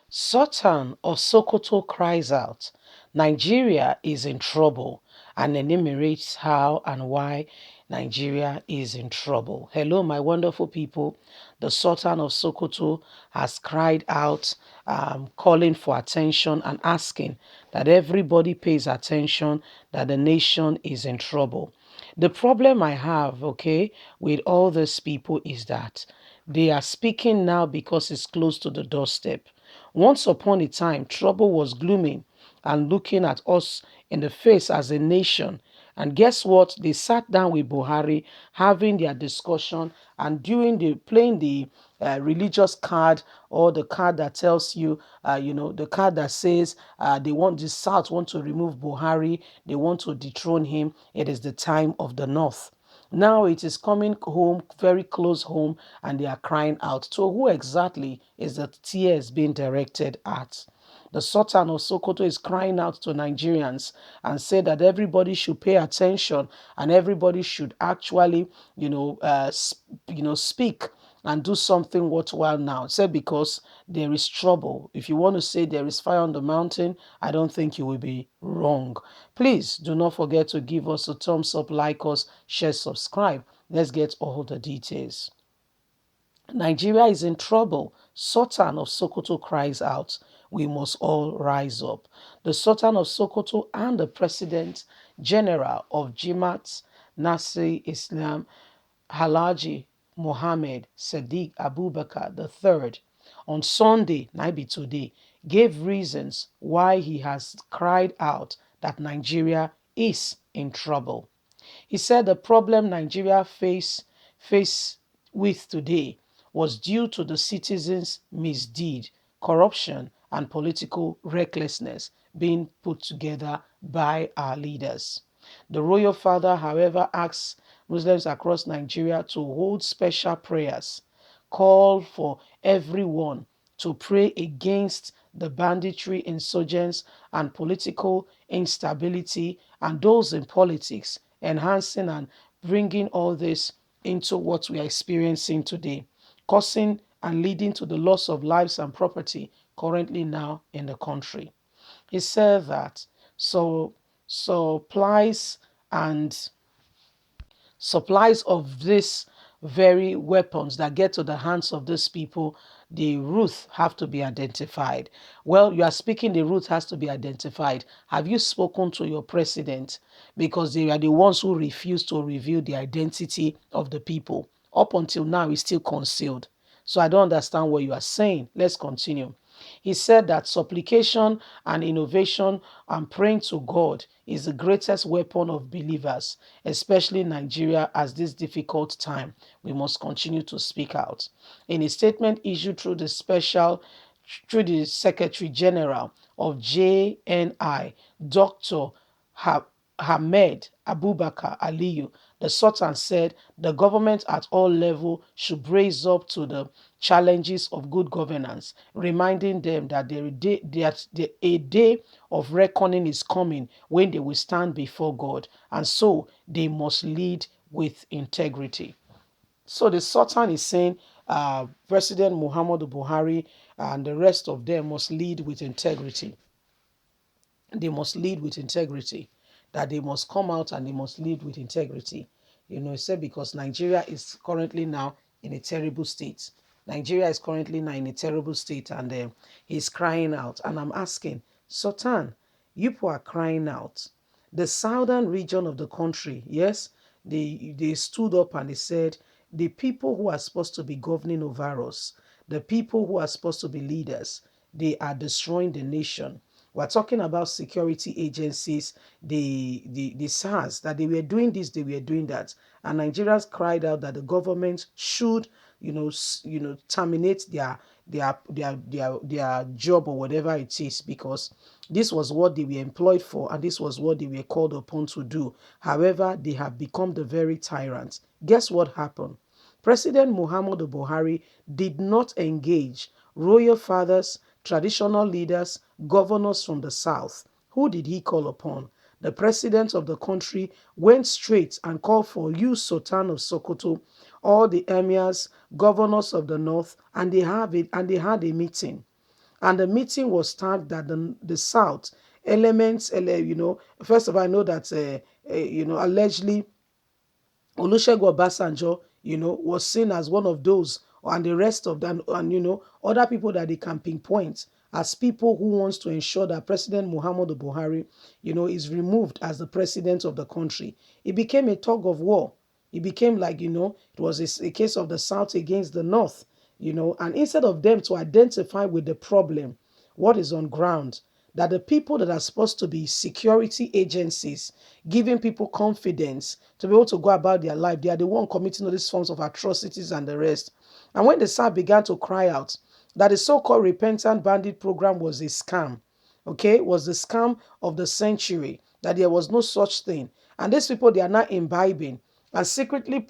Sultan of Sokoto cries out, Nigeria is in trouble, and enumerates how and why Nigeria is in trouble. Hello, my wonderful people. The Sultan of Sokoto has cried out, calling for attention and asking that everybody pays attention that the nation is in trouble. The problem I have, okay, with all these people is that they are speaking now because it's close to the doorstep. Once upon a time, trouble was glooming and looking at us in the face as a nation. And guess what? They sat down with Buhari, having their discussion and doing the playing the religious card, or the card that tells you, the card that says they want the South want to remove Buhari, they want to dethrone him. It is the time of the North. Now it is coming home, very close home, and they are crying out. So who exactly is the tears being directed at? The Sultan of Sokoto is crying out to Nigerians and said that everybody should pay attention and everybody should actually, speak and do something worthwhile now. Said because there is trouble. If you want to say there is fire on the mountain, I don't think you will be wrong. Please do not forget to give us a thumbs up, like us, share, subscribe. Let's get all the details. Nigeria is in trouble. Sultan of Sokoto cries out, we must all rise up. The Sultan of Sokoto and the President General of Jemaat Nasir Islam Halaji Mohammed Sadiq Abubakar III on Sunday, might be today, gave reasons why he has cried out that Nigeria is in trouble. He said the problem Nigeria face with today was due to the citizens' misdeed, corruption, and political recklessness being put together by our leaders. The royal father, however, asks Muslims across Nigeria to hold special prayers, call for everyone to pray against the banditry, insurgents, and political instability, and those in politics, enhancing and bringing all this into what we are experiencing today, causing and leading to the loss of lives and property currently now in the country. He said that so supplies and supplies of these very weapons that get to the hands of these people, the root have to be identified. Well, you are speaking, the root has to be identified. Have you spoken to your president? Because they are the ones who refuse to reveal the identity of the people. Up until now, it's still concealed. So I don't understand what you are saying. Let's continue. He said that supplication and innovation and praying to God is the greatest weapon of believers, especially in Nigeria at this difficult time. We must continue to speak out. In a statement issued through the Secretary General of JNI, Dr. Ahmed Abubakar Aliyu, the Sultan said the government at all levels should brace up to the challenges of good governance, reminding them that a day of reckoning is coming when they will stand before God, and so they must lead with integrity. So the Sultan is saying President Muhammadu Buhari and the rest of them must lead with integrity. They must lead with integrity, that they must come out and they must lead with integrity. He said because Nigeria is currently now in a terrible state. Nigeria is currently now in a terrible state, and he's crying out. And I'm asking, Sultan, you people are crying out. The southern region of the country, yes, they stood up and they said, the people who are supposed to be governing over us, the people who are supposed to be leaders, they are destroying the nation. We're talking about security agencies, the SARS, that they were doing this, they were doing that. And Nigerians cried out that the government should, terminate their job or whatever it is, because this was what they were employed for and this was what they were called upon to do. However, they have become the very tyrants. Guess what happened? President Muhammadu Buhari did not engage royal fathers, traditional leaders, governors from the south. Who did he call upon? The president of the country went straight and called for you, Sultan of Sokoto, all the emirs, governors of the north, and they had a meeting. And the meeting was tagged that the South elements, first of all, I know that, allegedly Olusegun Obasanjo, was seen as one of those, and the rest of them, and other people that they can pinpoint as people who wants to ensure that President Muhammadu Buhari, is removed as the president of the country. It became a tug of war. It became like, it was a case of the South against the North, and instead of them to identify with the problem, what is on ground, that the people that are supposed to be security agencies, giving people confidence to be able to go about their life, they are the one committing all these forms of atrocities and the rest. And when the South began to cry out that the so-called repentant bandit program was a scam, okay, was the scam of the century, that there was no such thing. And these people, they are now imbibing and secretly,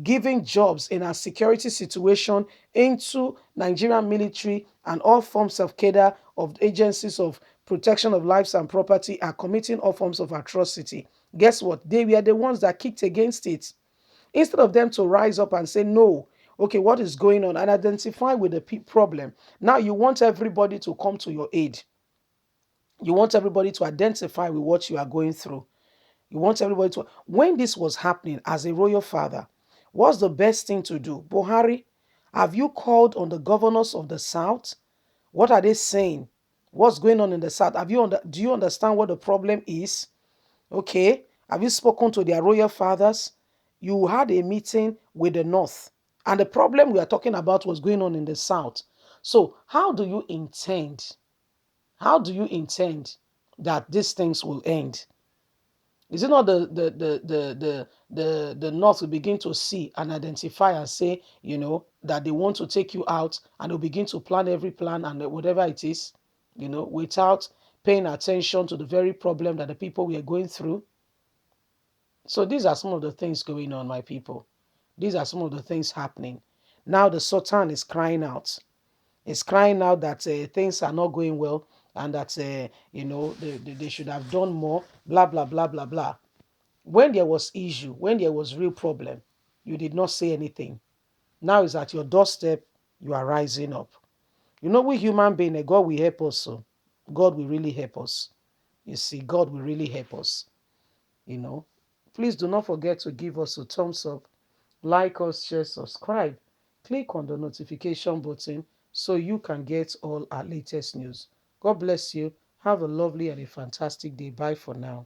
giving jobs in our security situation into Nigerian military and all forms of cadre of agencies of protection of lives and property are committing all forms of atrocity. Guess what? They were the ones that kicked against it. Instead of them to rise up and say, no, okay, what is going on? And identify with the problem. Now you want everybody to come to your aid. You want everybody to identify with what you are going through. You want everybody to. When this was happening as a royal father, what's the best thing to do? Buhari, have you called on the governors of the South? What are they saying? What's going on in the South? Do you understand what the problem is? Okay. Have you spoken to their royal fathers? You had a meeting with the North. And the problem we are talking about was going on in the South. So how do you intend? How do you intend that these things will end? Is it not the North will begin to see and identify and say, that they want to take you out, and they'll begin to plan every plan and whatever it is, without paying attention to the very problem that the people were going through? So these are some of the things going on, my people. These are some of the things happening. Now the Sultan is crying out. He's crying out that things are not going well, and that, they should have done more, blah, blah, blah, blah, blah. When there was issue, when there was real problem, you did not say anything. Now it's at your doorstep, you are rising up. We human beings, God will help us. So God will really help us. You see, God will really help us. Please do not forget to give us a thumbs up, like us, share, subscribe. Click on the notification button so you can get all our latest news. God bless you. Have a lovely and a fantastic day. Bye for now.